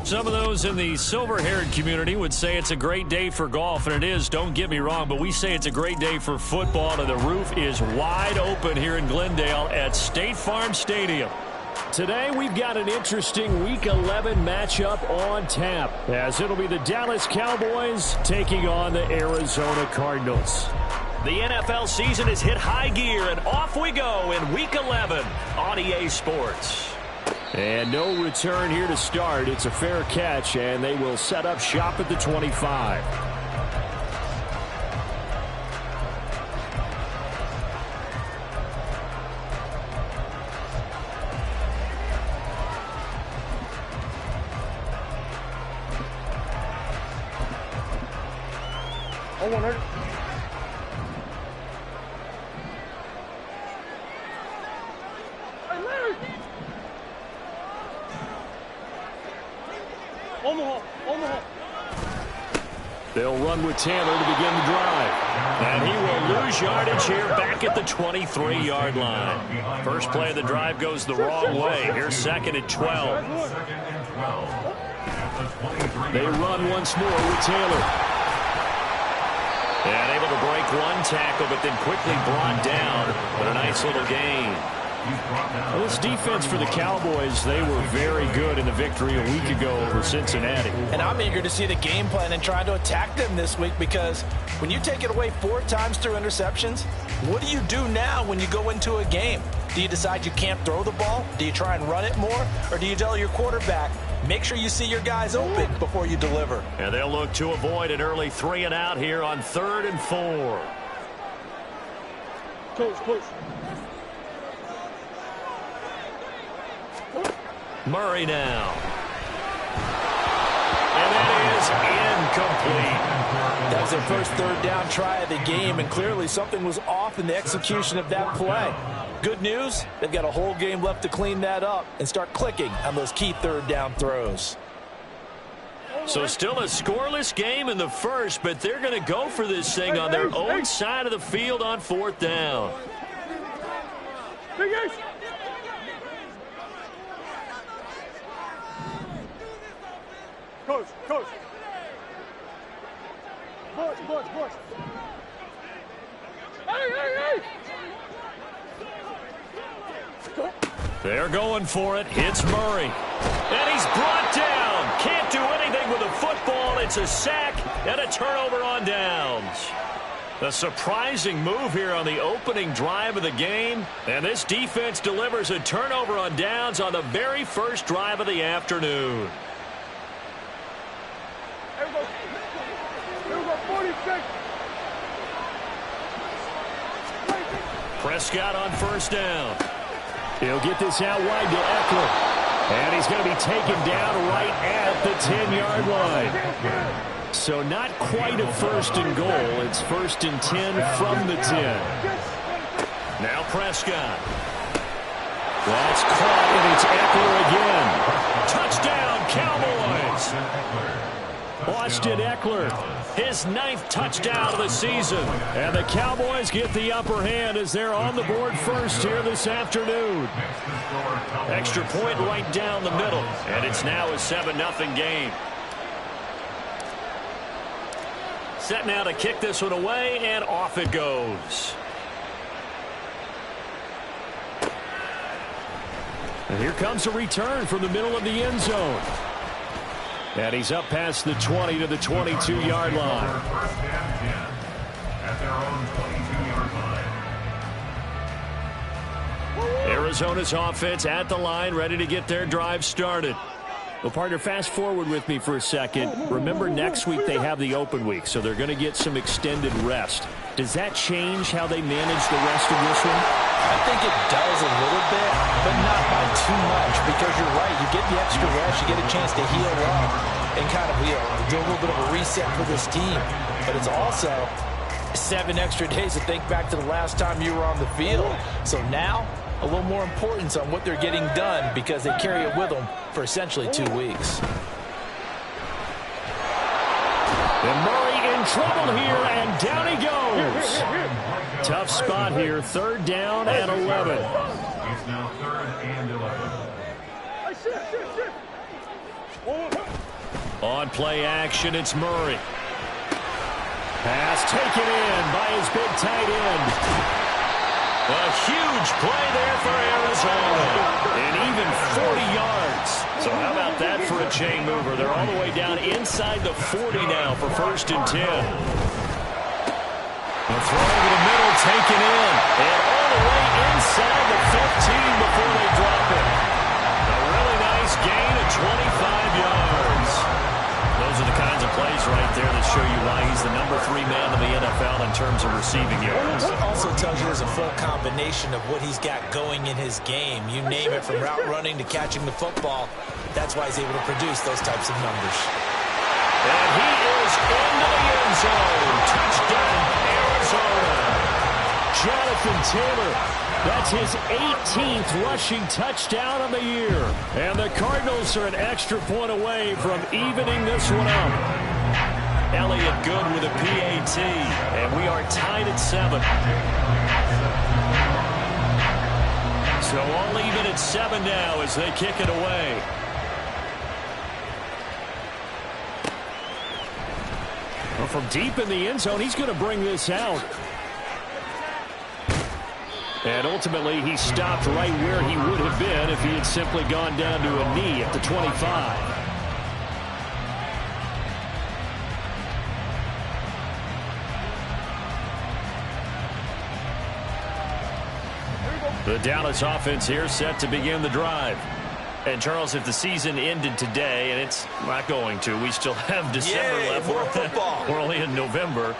Some of those in the silver-haired community would say it's a great day for golf, and it is, don't get me wrong, but we say it's a great day for football, and the roof is wide open here in Glendale at State Farm Stadium. Today we've got an interesting Week 11 matchup on tap, as it'll be the Dallas Cowboys taking on the Arizona Cardinals. The NFL season has hit high gear, and off we go in Week 11 on EA Sports. And no return here to start. It's a fair catch, and they will set up shop at the 25. They'll run with Taylor to begin the drive. And he will lose yardage here back at the 23-yard line. First play of the drive goes the wrong way. Here's second and 12. They run once more with Taylor. And able to break one tackle, but then quickly brought down. But a nice little gain. Well, this defense for the Cowboys, they were very good in the victory a week ago over Cincinnati. And I'm eager to see the game plan and try to attack them this week, because when you take it away 4 times through interceptions, what do you do now when you go into a game? Do you decide you can't throw the ball? Do you try and run it more? Or do you tell your quarterback, make sure you see your guys open before you deliver? And they'll look to avoid an early 3 and out here on 3rd and 4. Coach. Murray now. And that is incomplete. That was their first 3rd down try of the game, and clearly something was off in the execution of that play. Good news, they've got a whole game left to clean that up and start clicking on those key 3rd down throws. So still a scoreless game in the first, but they're going to go for this thing on their own side of the field on 4th down. Coach. Boys. Hey! They're going for it. Hits Murray. And he's brought down. Can't do anything with the football. It's a sack and a turnover on downs. A surprising move here on the opening drive of the game. And this defense delivers a turnover on downs on the very first drive of the afternoon. Here we go, 46. Prescott on 1st down. He'll get this out wide to Eckler. And he's going to be taken down right at the 10-yard line. So not quite a 1st and goal. It's 1st and 10 from the 10. Now Prescott. That's caught, and it's Eckler again. Touchdown, Cowboys. Austin Eckler, his 9th touchdown of the season. And the Cowboys get the upper hand as they're on the board first here this afternoon. Extra point right down the middle. And it's now a 7-0 game. Set now to kick this one away, and off it goes. And here comes a return from the middle of the end zone. And he's up past the 20 to the 22-yard line. Arizona's offense at the line, ready to get their drive started. Well, partner, fast forward with me for a second. Remember, next week they have the open week, so they're going to get some extended rest. Does that change how they manage the rest of this one? I think it does a little bit, but not by too much, because you're right. You get the extra rest. You get a chance to heal up and kind of do a little bit of a reset for this team. But it's also 7 extra days to think back to the last time you were on the field. So now, a little more importance on what they're getting done, because they carry it with them for essentially 2 weeks. And Murray in trouble here, and down he goes. Tough spot here, 3rd down and 11. It's now 3rd and 11. On play action, it's Murray. Pass taken in by his big tight end. A huge play there for Arizona. And even 40 yards. So how about that for a chain mover? They're all the way down inside the 40 now for 1st and 10. The throw over the middle taken in. And all the way inside the 15 before they drop it. A really nice gain of 25 yards. Those are the kinds of plays right there that show you why he's the #3 man in the NFL in terms of receiving yards. It also tells you there's a full combination of what he's got going in his game. You name it, from route running to catching the football. That's why he's able to produce those types of numbers. And he is into the end zone. Touchdown, Arizona. Jonathan Taylor. That's his 18th rushing touchdown of the year. And the Cardinals are an extra point away from evening this one up. Elliott Good with a PAT. And we are tied at 7. So all even at 7 now as they kick it away. Well, from deep in the end zone, he's going to bring this out. And ultimately, he stopped right where he would have been if he had simply gone down to a knee at the 25. The Dallas offense here set to begin the drive. And, Charles, if the season ended today, and it's not going to, we still have December left. More football. We're only in November.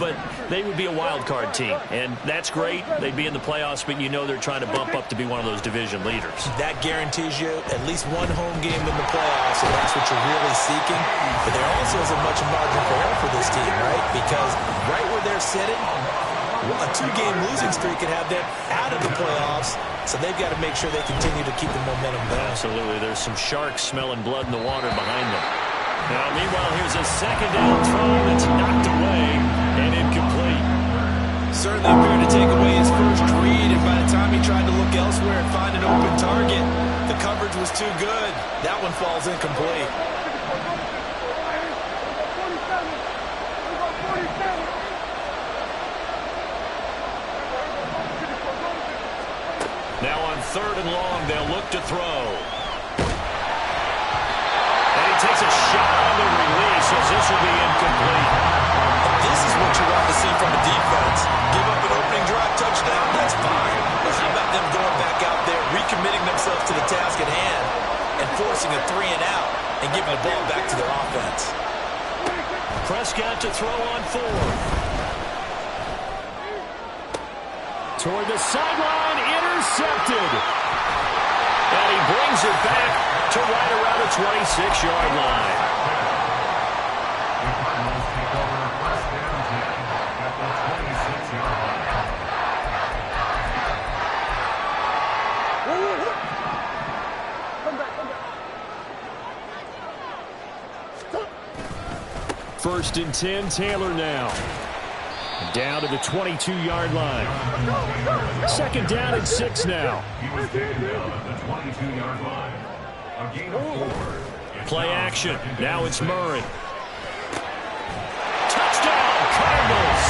But they would be a wild card team. And that's great. They'd be in the playoffs, but you know they're trying to bump up to be one of those division leaders. That guarantees you at least one home game in the playoffs, and that's what you're really seeking. But there also isn't much margin for error for this team, right? Because right where they're sitting, a 2-game losing streak could have them out of the playoffs, so they've got to make sure they continue to keep the momentum going. Absolutely. There's some sharks smelling blood in the water behind them. Now, meanwhile, here's a second down throw that's knocked away and incomplete. Certainly appeared to take away his first read, and by the time he tried to look elsewhere and find an open target, the coverage was too good. That one falls incomplete. Now on 3rd and long, they'll look to throw. And he takes a shot on the release as this will be incomplete. This is what you want to see from a defense. Give up an opening drive touchdown, that's fine. But how about them going back out there, recommitting themselves to the task at hand, and forcing a 3 and out, and giving the ball back to their offense. Prescott to throw on 4th. Toward the sideline, intercepted. And he brings it back to right around the 26-yard line. First and 10, Taylor now. Down to the 22-yard line. Second down and 6 now. He was taken down at the 22-yard line. A gain of 4. Play action. Now it's Murray. Touchdown, Cardinals.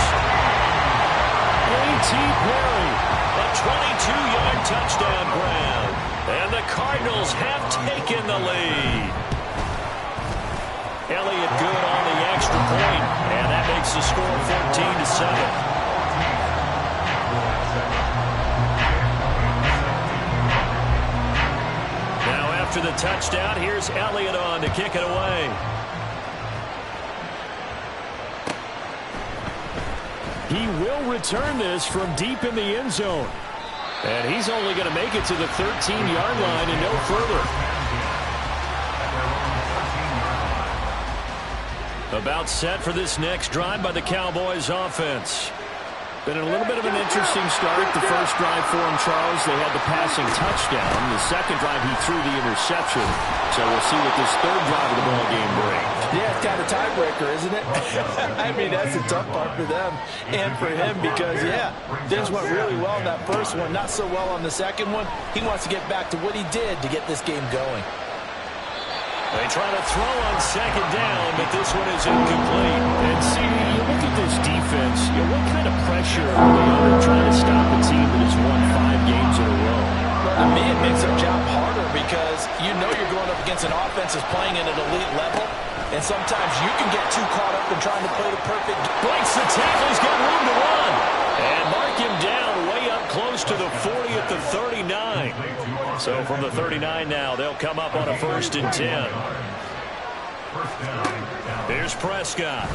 A.T. Perry. A 22-yard touchdown grab. And the Cardinals have taken the lead. Elliott Good on the extra point, and that makes the score 14-7. Now after the touchdown, here's Elliott on to kick it away. He will return this from deep in the end zone. And he's only going to make it to the 13-yard line and no further. About set for this next drive by the Cowboys offense. Been a little bit of an interesting start. The first drive for him, Charles, they had the passing touchdown. The second drive, he threw the interception. So we'll see what this third drive of the ball game brings. Yeah, it's kind of a tiebreaker, isn't it? I mean, that's a tough part for them and for him because, yeah, things went really well in that first one, not so well on the second one. He wants to get back to what he did to get this game going. They try to throw on second down, but this one is incomplete. And see, you look at this defense, what kind of pressure are they under trying to stop a team that has won 5 games in a row? Well, to me, it makes their job harder because you know you're going up against an offense that's playing at an elite level, and sometimes you can get too caught up in trying to play the perfect. Breaks the tackle. He's got room to run. And mark him down way up close to the 40 at the 39. So from the 39 now, they'll come up on a 1st and 10. Here's Prescott.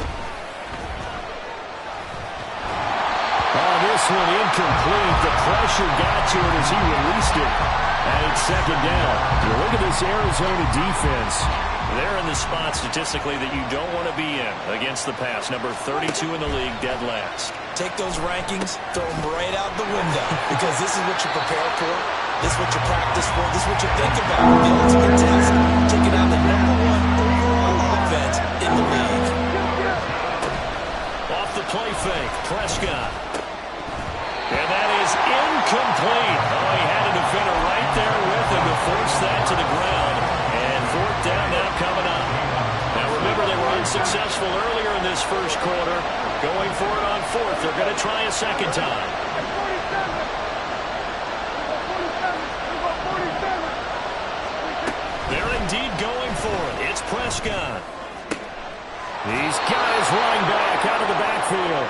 Oh, this one incomplete. The pressure got to it as he released it. And it's 2nd down. You look at this Arizona defense. They're in the spot statistically that you don't want to be in against the pass. Number 32 in the league, dead last. Take those rankings, throw them right out the window because this is what you prepare for. This is what you practice for. This is what you think about. The ultimate test, taking out the #1 overall offense in the league. Off the play fake, Prescott. And that is incomplete. Oh, he had a defender right there with him to force that to the ground. And 4th down now coming up. Now remember, they were unsuccessful earlier in this first quarter. Going for it on 4th. They're going to try a second time. They're indeed going for it. It's Prescott. He's got his running back out of the backfield.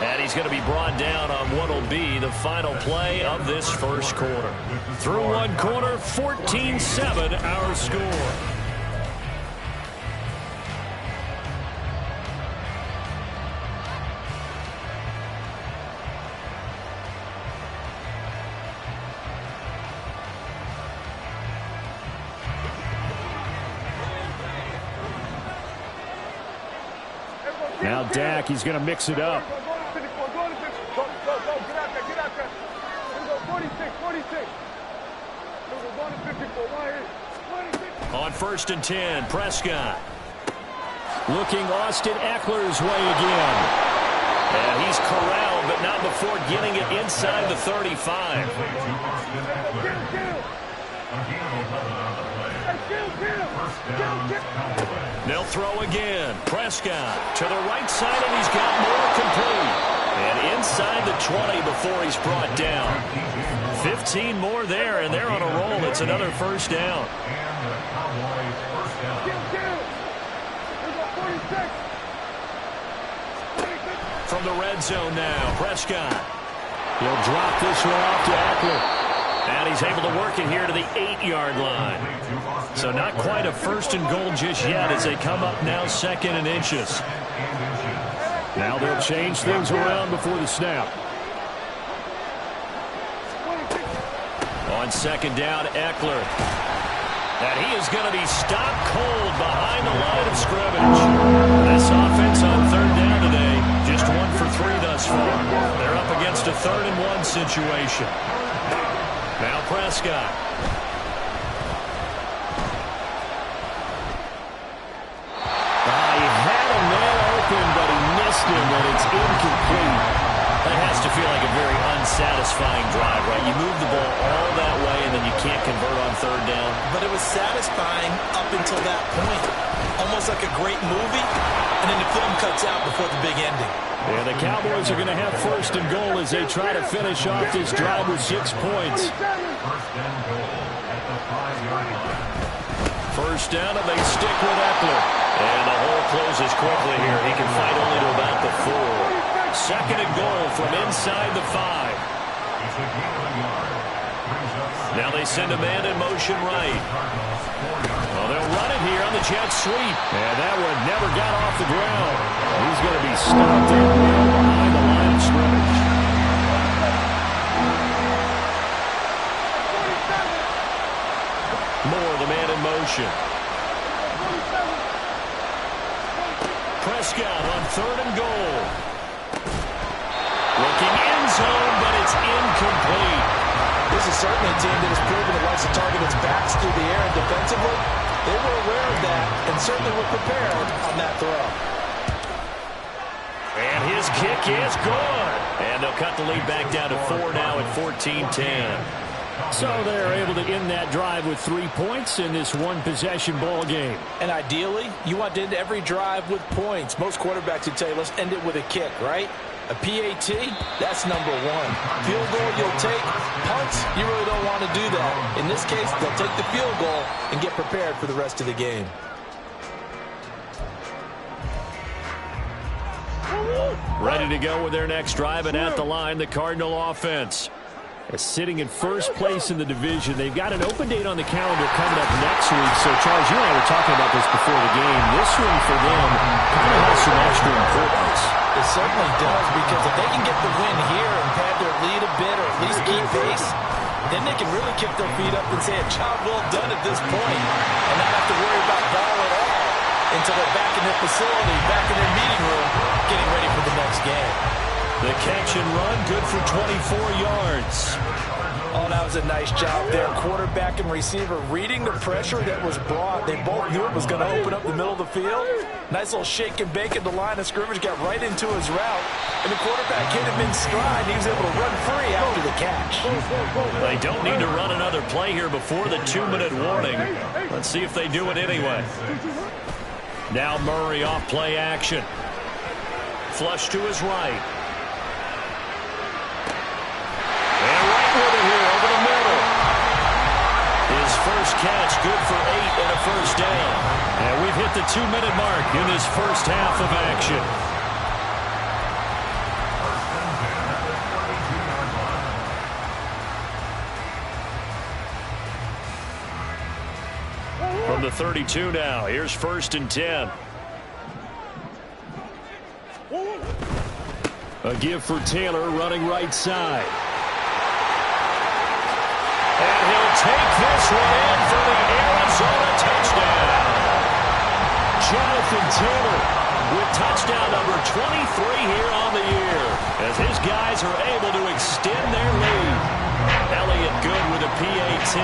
And he's going to be brought down on what will be the final play of this first quarter. Through one quarter, 14-7 our score. Now Dak, he's going to mix it up. On 1st and 10, Prescott. Looking Austin Eckler's way again. And he's corralled, but not before getting it inside the 35. They'll throw again. Prescott to the right side, and he's got more complete. And inside the 20 before he's brought down. 15 more there, and they're on a roll. It's another 1st down. From the red zone now, Prescott. He'll drop this one off to Eckler. And he's able to work it here to the 8-yard line. So not quite a 1st and goal just yet as they come up now 2nd and inches. Now they'll change things around before the snap. On 2nd down, Eckler. And he is going to be stopped cold behind the line of scrimmage. This offense on 3rd down today, just 1 for 3 thus far. They're up against a 3rd and 1 situation. Now Prescott. He had a man open, but he missed him, and it's incomplete. That has to feel like a very unsatisfying drive, right? You move the ball all that way, and then you can't convert on 3rd down. But it was satisfying up until that point. Almost like a great movie, and then the film cuts out before the big ending. Yeah, the Cowboys are going to have 1st and goal as they try to finish off this drive with 6 points. 1st down, and they stick with Eckler. And the hole closes quickly here. He can fight only to about the 4. 2nd and goal from inside the 5. Now they send a man in motion right. Well, they'll run it here on the jet sweep. And that one never got off the ground. He's going to be stopped in behind the line of scrimmage. Moore, the man in motion. Prescott on 3rd and goal. Looking end zone, but it's incomplete. This is certainly a team that has proven it likes to target its backs through the air and defensively. They were aware of that and certainly were prepared on that throw. And his kick is good. And they'll cut the lead back down to 4 now at 14-10. So they're able to end that drive with 3 points in this one-possession ball game. And ideally, you want to end every drive with points. Most quarterbacks would tell you, let's end it with a kick, right? A PAT, that's number one. Field goal, you'll take. Punts, you really don't want to do that. In this case, they'll take the field goal and get prepared for the rest of the game. Ready to go with their next drive, and at the line, the Cardinal offense. Sitting in first place in the division. They've got an open date on the calendar coming up next week. So, Charles, you and I were talking about this before the game. This one for them kind of has some extra importance. It certainly does, because if they can get the win here and pad their lead a bit or at least keep pace, then they can really kick their feet up and say a job well done at this point and not have to worry about ball at all until they're back in their facility, back in their meeting room, getting ready for the next game. The catch and run, good for 24 yards. Oh, that was a nice job there. Quarterback and receiver reading the pressure that was brought. They both knew it was going to open up the middle of the field. Nice little shake and bake at the line of scrimmage, got right into his route. And the quarterback hit him in stride. He was able to run free after the catch. They don't need to run another play here before the 2-minute warning. Let's see if they do it anyway. Now Murray off play action. Flush to his right. First catch, good for 8 and a first down. And we've hit the 2-minute mark in this first half of action. From the 32 now, here's 1st and 10. A give for Taylor running right side. And he'll take this one in for the Arizona touchdown. Jonathan Taylor with touchdown number 23 here on the year, as his guys are able to extend their lead. Elliott good with a PAT,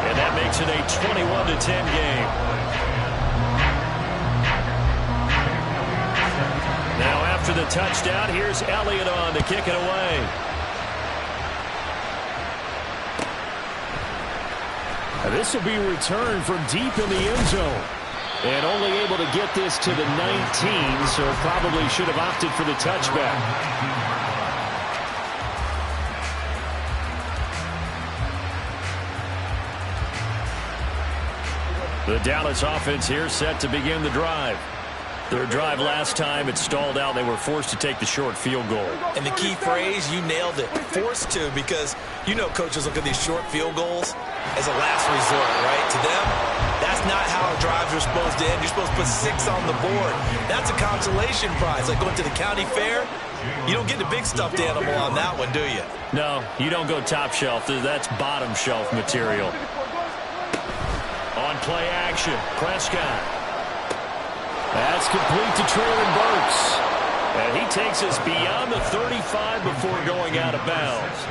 and that makes it a 21-10 game. Now after the touchdown, here's Elliott on to kick it away. This will be returned from deep in the end zone. And only able to get this to the 19, so probably should have opted for the touchback. The Dallas offense here set to begin the drive. Their drive last time, it stalled out. They were forced to take the short field goal. And the key phrase, you nailed it, forced to, because you know coaches look at these short field goals as a last resort, right? To them, that's not how drives are supposed to end. You're supposed to put 6 on the board. That's a consolation prize, like going to the county fair. You don't get the big stuffed animal on that one, do you? No, you don't go top shelf. That's bottom shelf material. On play action, Prescott. That's complete to Treylon Burks. And he takes us beyond the 35 before going out of bounds.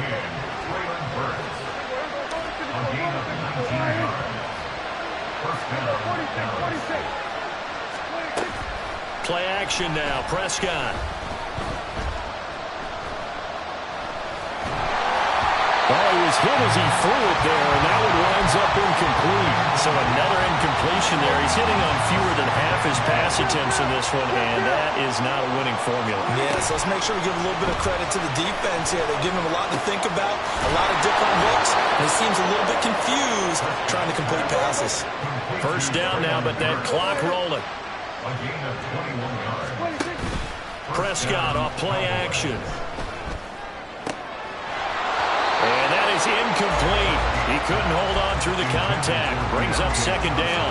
Play action now, Prescott. Oh, he was hit as he threw it there, and that one winds up incomplete. So another incompletion there. He's hitting on fewer than half his pass attempts in this one, and that is not a winning formula. Yeah, so let's make sure we give a little bit of credit to the defense here. They're giving him a lot to think about, a lot of different looks, and he seems a little bit confused trying to complete passes. First down now, but that clock rolling. Prescott off play action. And that is incomplete. He couldn't hold on through the contact. Brings up 2nd down.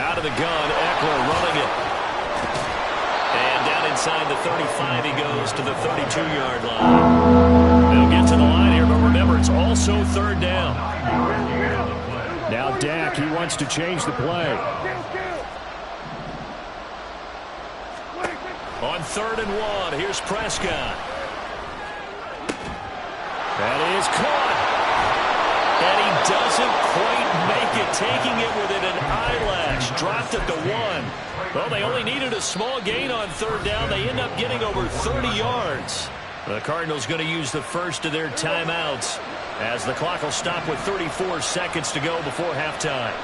Out of the gun, Eckler running it. And down inside the 35, he goes to the 32-yard line. They'll get to the line here, but remember, it's also 3rd down. Now Dak, he wants to change the play. On 3rd and 1, here's Prescott. That is caught. And he doesn't quite make it, taking it within an eyelash. Dropped at the 1. Well, they only needed a small gain on third down. They end up getting over 30 yards. The Cardinals going to use the first of their timeouts as the clock will stop with 34 seconds to go before halftime.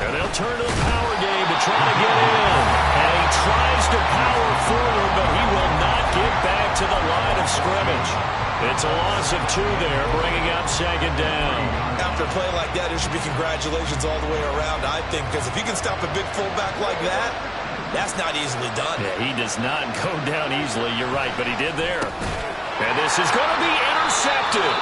And they'll turn to the power game to try to get in. And he tries to power forward, but he will not get back to the line of scrimmage. It's a loss of 2 there, bringing up second down. After a play like that, there should be congratulations all the way around, I think, because if you can stop a big fullback like that, that's not easily done. Yeah, he does not go down easily, you're right, but he did there. And this is going to be intercepted.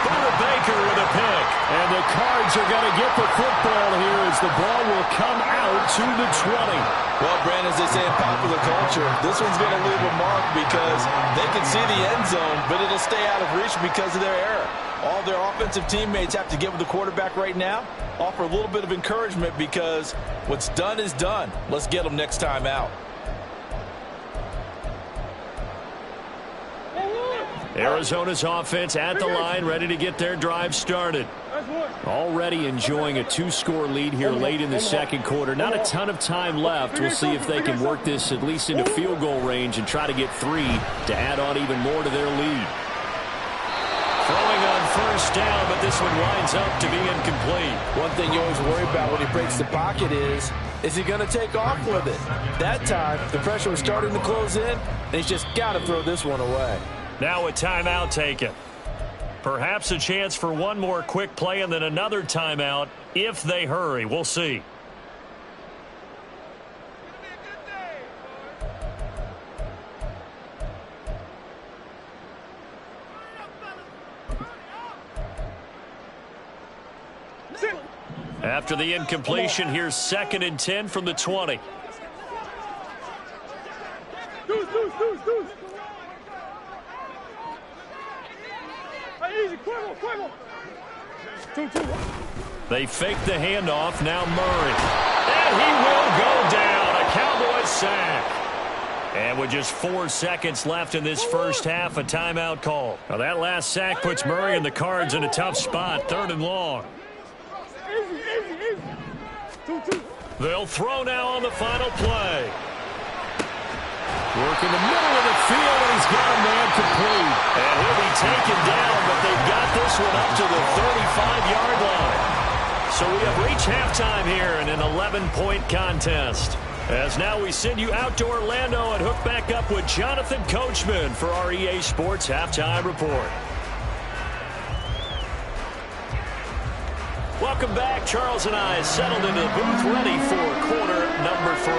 Buda Baker with a pick. And the Cards are going to get the football here as the ball will come out to the 20. Well, Brandon, as they say in popular culture, this one's going to leave a mark because they can see the end zone, but it'll stay out of reach because of their error. All their offensive teammates have to give the quarterback right now, offer a little bit of encouragement because what's done is done. Let's get them next time out. Arizona's offense at the line, ready to get their drive started. Already enjoying a 2-score lead here late in the second quarter. Not a ton of time left. We'll see if they can work this at least into field goal range and try to get 3 to add on even more to their lead. Throwing on first down, but this one winds up to be incomplete. One thing you always worry about when he breaks the pocket is he going to take off with it? That time, the pressure was starting to close in, and he's just got to throw this one away. Now a timeout taken. Perhaps a chance for one more quick play and then another timeout if they hurry. We'll see. After the incompletion, here's 2nd and 10 from the 20. They fake the handoff. Now Murray. And he will go down. A Cowboys sack. And with just 4 seconds left in this first half, a timeout call. Now that last sack puts Murray and the Cards in a tough spot. 3rd and long. They'll throw now on the final play. Work in the middle of the field, and he's got a man complete. And he'll be taken down, but they've got this one up to the 35-yard line. So we have reached halftime here in an 11-point contest. As now we send you out to Orlando and hook back up with Jonathan Coachman for our EA Sports Halftime Report. Welcome back. Charles and I settled into the booth ready for quarter number 3.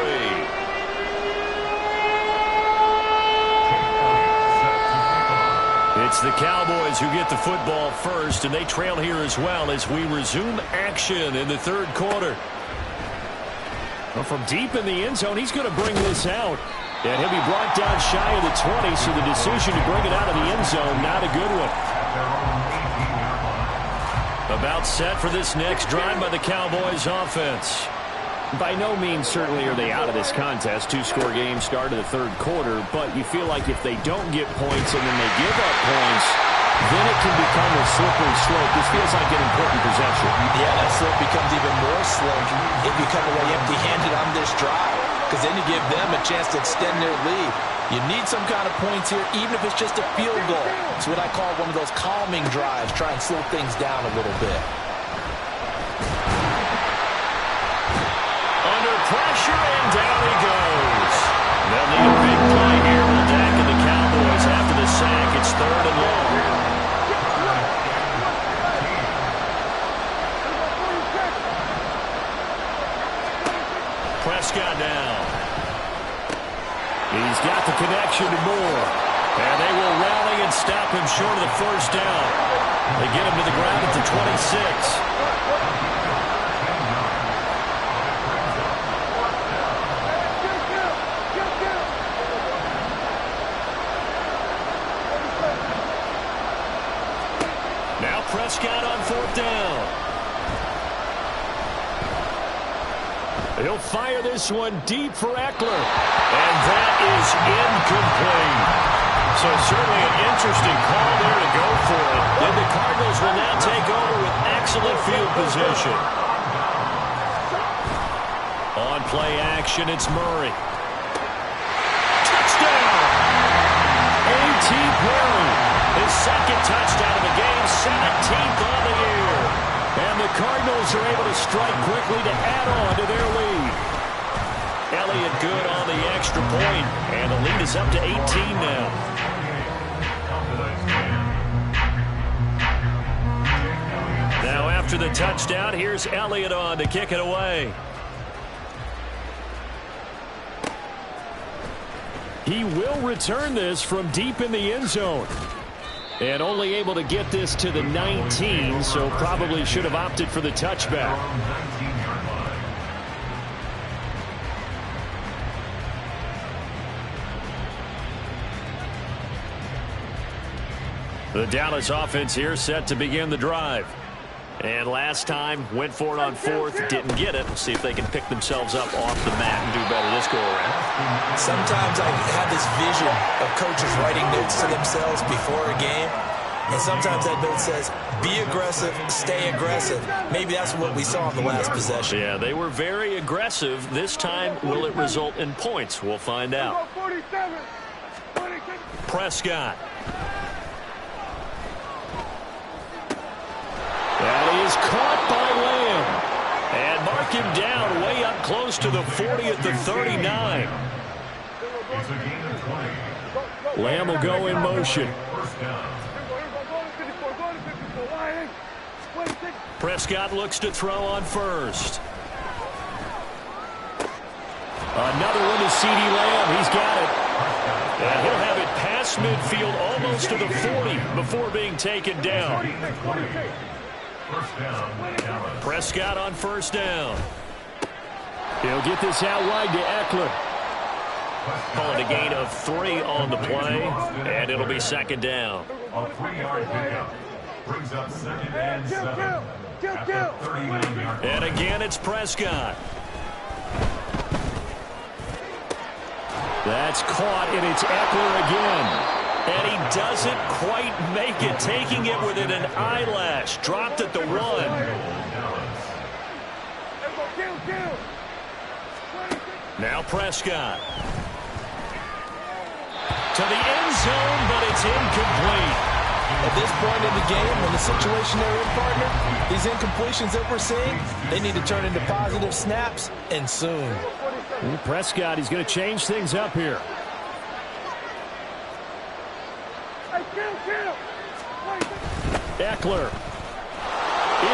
It's the Cowboys who get the football first, and they trail here as well as we resume action in the 3rd quarter. Well, from deep in the end zone, he's going to bring this out. And he'll be brought down shy of the 20, so the decision to bring it out of the end zone, not a good one. About set for this next drive by the Cowboys offense. By no means certainly are they out of this contest. 2-score game start of the 3rd quarter, but you feel like if they don't get points and then they give up points, then it can become a slippery slope. This feels like an important possession. Yeah, that slope becomes even more slick if you come away empty-handed on this drive, because then you give them a chance to extend their lead. You need some kind of points here, even if it's just a field goal. It's what I call one of those calming drives. Try and slow things down a little bit. Under pressure, and down he goes. They'll need a big play here with Dak and the Cowboys after the sack. It's 3rd and long. Prescott down. He's got the connection to Moore. And they will rally and stop him short of the first down. They get him to the ground at the 26. Now Prescott on 4th down. He'll fire this one deep for Eckler. And that is incomplete. So certainly an interesting call there to go for it. And the Cardinals will now take over with excellent field position. On play action. It's Murray. Touchdown! A.T. Perry. His second touchdown of the game, 17th on the year. And the Cardinals are able to strike quickly to add on to their lead. Elliott good on the extra point, and the lead is up to 18 now. Now after the touchdown, here's Elliott on to kick it away. He will return this from deep in the end zone. And only able to get this to the 19, so probably should have opted for the touchback. The Dallas offense here set to begin the drive. And last time, went for it on fourth, didn't get it. We'll see if they can pick themselves up off the mat and do better this go-around. Sometimes I have this vision of coaches writing notes to themselves before a game. And sometimes that note says, be aggressive, stay aggressive. Maybe that's what we saw in the last possession. Yeah, they were very aggressive. This time, will it result in points? We'll find out. Prescott. That is caught by Lamb. And mark him down way up close to the 40 at the 39. It's a gain of 20. Lamb will go in motion. First down. Prescott looks to throw on first. Another one to CeeDee Lamb. He's got it. And he'll have it past midfield almost to the 40 before being taken down. First down, Dallas. Prescott on first down. He'll get this out wide to Eckler. Calling a gain of 3 on the play, and it'll be second down. A 3-yard pickup. Brings up second and 7. At the 39-yard line. And again, it's Prescott. That's caught, and it's Eckler again. And he doesn't quite make it, taking it within an eyelash. Dropped at the 1. Now Prescott. To the end zone, but it's incomplete. At this point in the game, in the situation they're in, partner, these incompletions that we're seeing, they need to turn into positive snaps, and soon. Prescott, he's going to change things up here. Eckler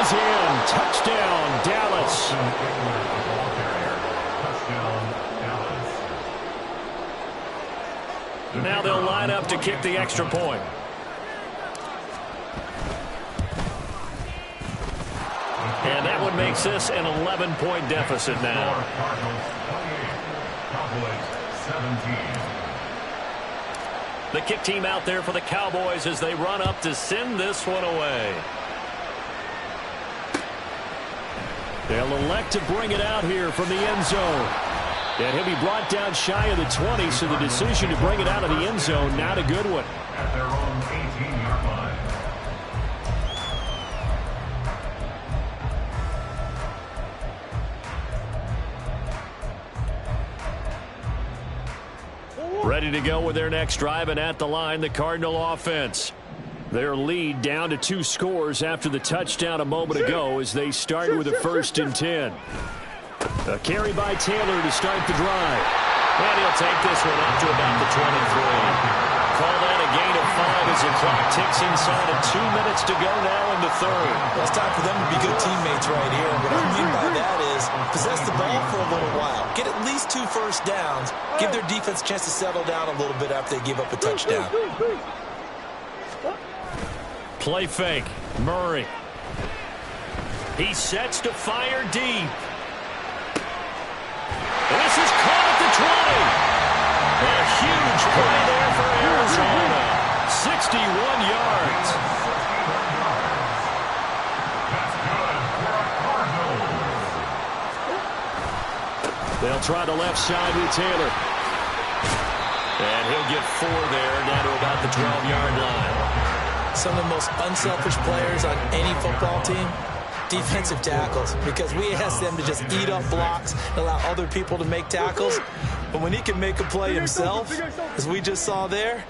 is in. Touchdown, Dallas. Now they'll line up to kick the extra point. And that one makes this an 11-point deficit now. The kick team out there for the Cowboys as they run up to send this one away. They'll elect to bring it out here from the end zone. And he'll be brought down shy of the 20, so the decision to bring it out of the end zone, not a good one. At their own 18-yard line. Ready to go with their next drive, and at the line, the Cardinal offense. Their lead down to 2 scores after the touchdown a moment ago as they start with a 1st and 10. A carry by Taylor to start the drive. And he'll take this one up to about the 23. Call that a gain of 5 as the clock ticks inside of 2 minutes to go now in the third. Well, it's time for them to be good teammates right here. What I mean by that is possess the ball for a little while. Get at least 2 first downs. Give their defense a chance to settle down a little bit after they give up a touchdown. Play fake. Murray. He sets to fire deep. This is caught at the 20. A huge play there for Arizona. 61 yards. They'll try the left side with Taylor. And he'll get 4 there, down to about the 12-yard line. Some of the most unselfish players on any football team, defensive tackles, because we ask them to just eat up blocks, allow other people to make tackles. But when he can make a play himself, as we just saw there,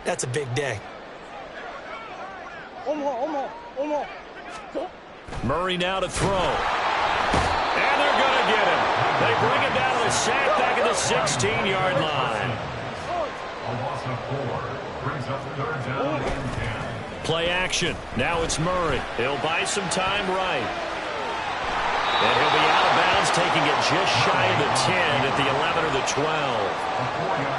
that's a big day. Murray now to throw. And they're going to get him. They bring him down to the sack back at the 16-yard line. A loss of 4 brings up 3rd down and 10. Play action. Now it's Murray. He'll buy some time right. And he'll be out of bounds, taking it just shy of the 10 at the 11 or the 12.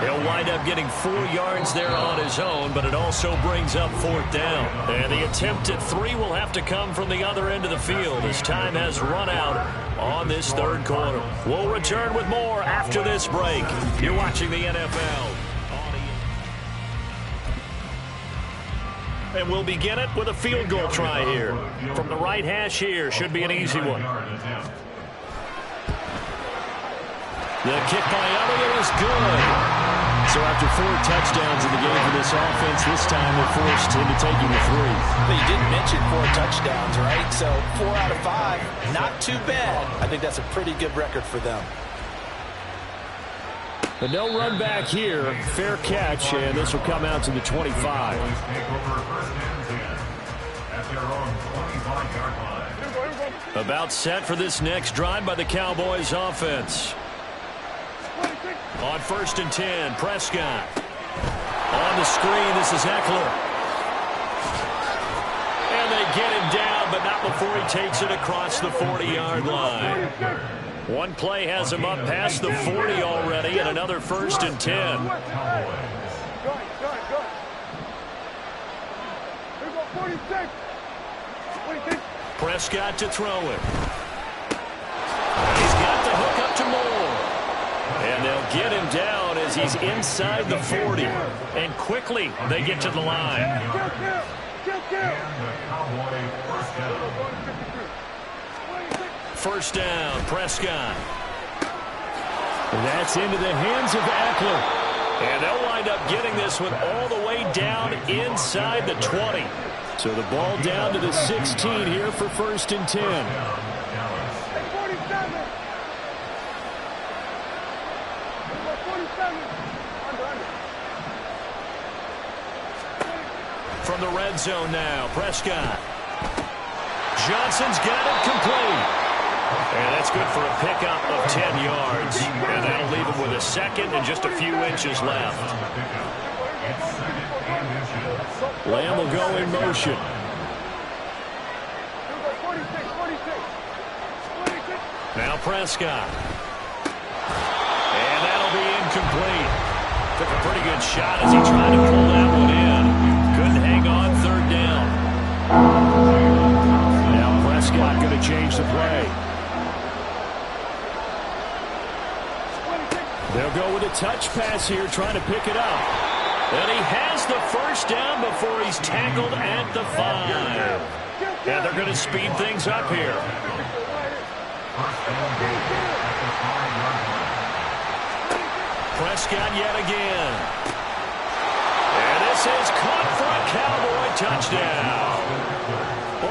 He'll wind up getting 4 yards there on his own, but it also brings up 4th down. And the attempt at 3 will have to come from the other end of the field as time has run out on this 3rd quarter. We'll return with more after this break. You're watching the NFL. And we'll begin it with a field goal try here. From the right hash here, should be an easy one. The kick by Elliott is good. So after 4 touchdowns in the game for this offense, this time they're forced into taking the 3. But you didn't mention 4 touchdowns, right? So 4 out of 5, not too bad. I think that's a pretty good record for them. But no run back here. Fair catch, and this will come out to the 25. About set for this next drive by the Cowboys offense. On 1st and 10, Prescott. On the screen, this is Eckler. And they get him down, but not before he takes it across the 40-yard line. One play has him up past the 40 already, and another 1st and 10. Prescott to throw it. He's got the hook up to Moore. And they'll get him down as he's inside the 40. And quickly they get to the line. First down, Prescott. That's into the hands of Eckler. And they'll wind up getting this one all the way down inside the 20. So the ball down to the 16 here for 1st and 10. From the red zone now, Prescott. Johnson's got it complete. And that's good for a pickup of 10 yards. And that'll leave him with a 2nd and just a few inches left. Lamb will go in motion. Now Prescott. And that'll be incomplete. Took a pretty good shot as he tried to pull that one in. Couldn't hang on 3rd down. Now Prescott going to change the play. They'll go with a touch pass here, trying to pick it up. And he has the 1st down before he's tackled at the 5. And they're going to speed things up here. Prescott yet again. And this is caught for a Cowboy touchdown.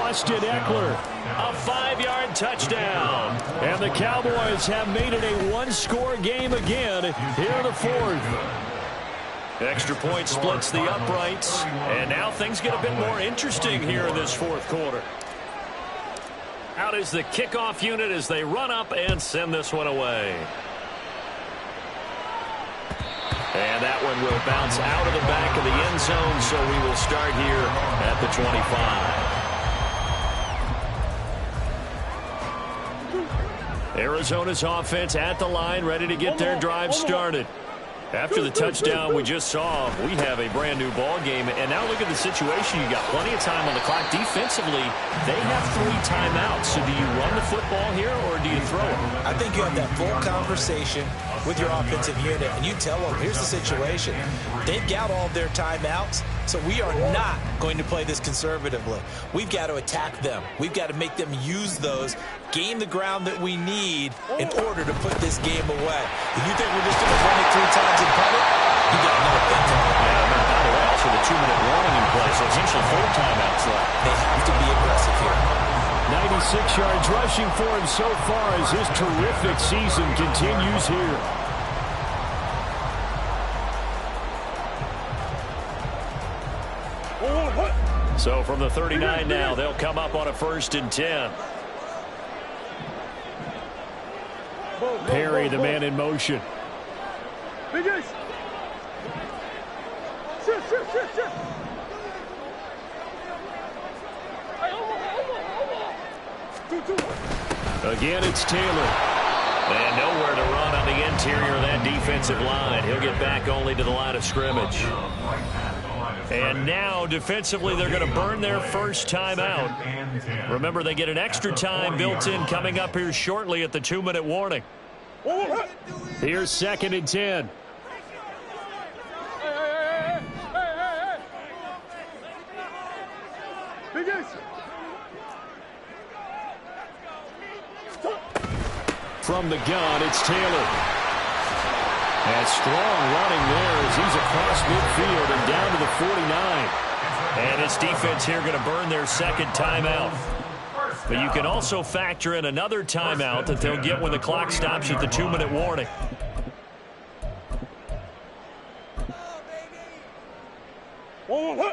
Austin Eckler. A 5-yard touchdown. And the Cowboys have made it a 1-score game again here in the 4th. Extra point splits the uprights. And now things get a bit more interesting here in this 4th quarter. Out is the kickoff unit as they run up and send this one away. And that one will bounce out of the back of the end zone, so we will start here at the 25. Arizona's offense at the line, ready to get their drive started. After the touchdown we just saw, we have a brand new ball game. And now look at the situation. You got plenty of time on the clock. Defensively, they have 3 timeouts. So do you run the football here or do you throw it? I think you have that full conversation with your offensive unit, and you tell them, here's the situation. They've got all their timeouts, so we are not going to play this conservatively. We've got to attack them. We've got to make them use those, gain the ground that we need in order to put this game away. If you think we're just going to run it 3 times and punt it, you got no thing on it. Yeah, by the way, also the 2-minute warning in play, so essentially 4 timeouts left. They have to be aggressive here. 96 yards rushing for him so far as his terrific season continues here. So from the 39 now, they'll come up on a 1st and 10. Perry, the man in motion. Again, it's Taylor. And nowhere to run on the interior of that defensive line. He'll get back only to the line of scrimmage. And now, defensively, they're going to burn their first timeout. Remember, they get an extra time built in coming up here shortly at the 2-minute warning. Here's 2nd and 10. From the gun, it's Taylor. And strong running there as he's across midfield and down to the 49. And this defense here going to burn their 2nd timeout. But you can also factor in another timeout that they'll get when the clock stops at the 2-minute warning.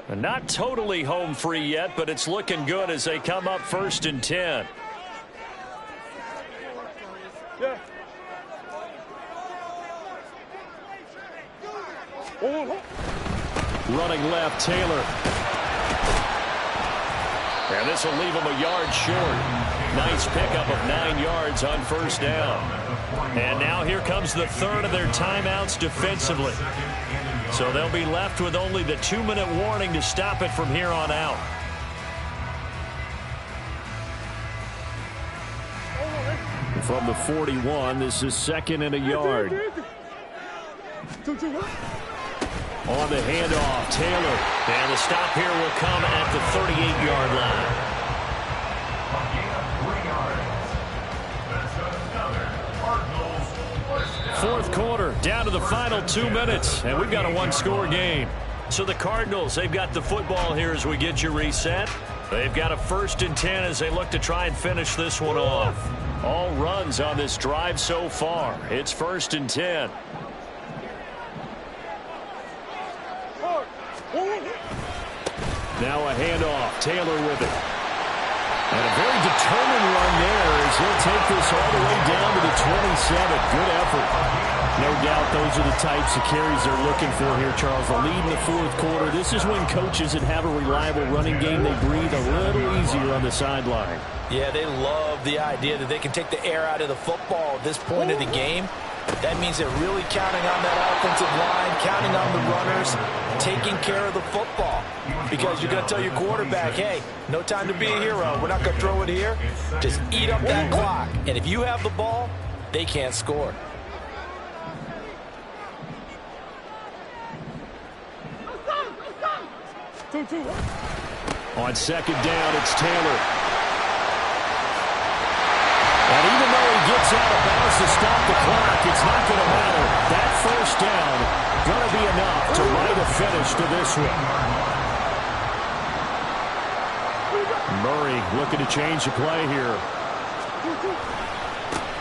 And not totally home free yet, but it's looking good as they come up 1st and 10. Running left, Taylor. And this will leave him a yard short. Nice pickup of 9 yards on 1st down. And now here comes the 3rd of their timeouts defensively. So they'll be left with only the 2-minute warning to stop it from here on out. From the 41, this is 2nd and a yard. On the handoff, Taylor. And the stop here will come at the 38-yard line. Fourth quarter, down to the final 2 minutes, and we've got a 1-score game. So the Cardinals, they've got the football here as we get you reset. They've got a 1st and 10 as they look to try and finish this one off. All runs on this drive so far. It's 1st and 10. Now a handoff. Taylor with it. And a very determined run there as he'll take this all the way down to the 27. Good effort. No doubt those are the types of carries they're looking for here, Charles. The lead in the 4th quarter. This is when coaches that have a reliable running game, they breathe a little easier on the sideline. Yeah, they love the idea that they can take the air out of the football at this point of the game. That means they're really counting on that offensive line, counting on the runners, taking care of the football. Because you're going to tell your quarterback, hey, no time to be a hero. We're not going to throw it here. Just eat up that clock. And if you have the ball, they can't score. On 2nd down, it's Taylor. And even though he gets out of bounds to stop the clock, it's not going to matter. That 1st down going to be enough to write a finish to this one. Murray looking to change the play here.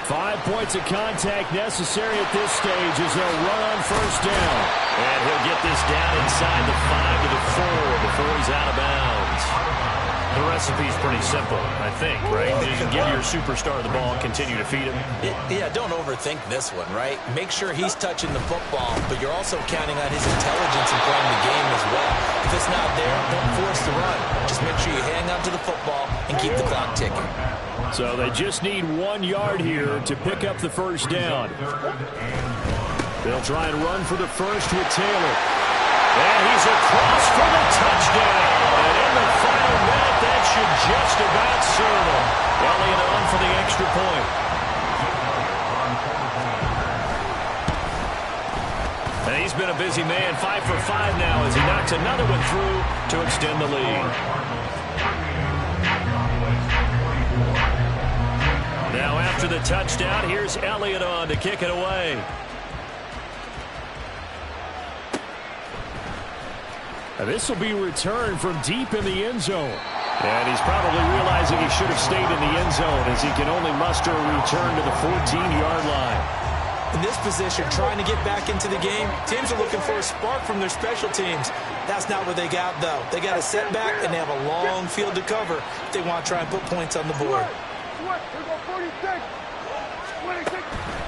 5 points of contact necessary at this stage as they'll run on 1st down. And he'll get this down inside the 5 to the 4 before he's out of bounds. The recipe's pretty simple, I think, right? You can give your superstar the ball and continue to feed him. Yeah, don't overthink this one, right? Make sure he's touching the football, but you're also counting on his intelligence in playing the game as well. If it's not there, don't force the run. Just make sure you hang on to the football and keep the clock ticking. So they just need 1 yard here to pick up the 1st down. They'll try and run for the 1st with Taylor. And he's across for the touchdown. And in the final minute, that should just about serve him. Elliott on for the extra point. And he's been a busy man, 5 for 5 now as he knocks another one through to extend the lead. Now after the touchdown, here's Elliott on to kick it away. And this will be returned from deep in the end zone. And he's probably realizing he should have stayed in the end zone as he can only muster a return to the 14-yard line. In this position, trying to get back into the game, teams are looking for a spark from their special teams. That's not what they got, though. They got a setback, and they have a long field to cover if they want to try and put points on the board.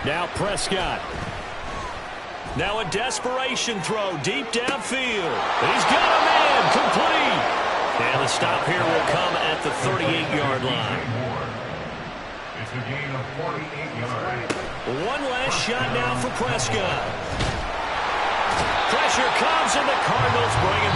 Now Prescott. Now a desperation throw deep downfield. He's got a man complete. And the stop here will come at the 38-yard line. It's a gain of 48 yards. One last shot now for Prescott. Pressure comes, and the Cardinals bring him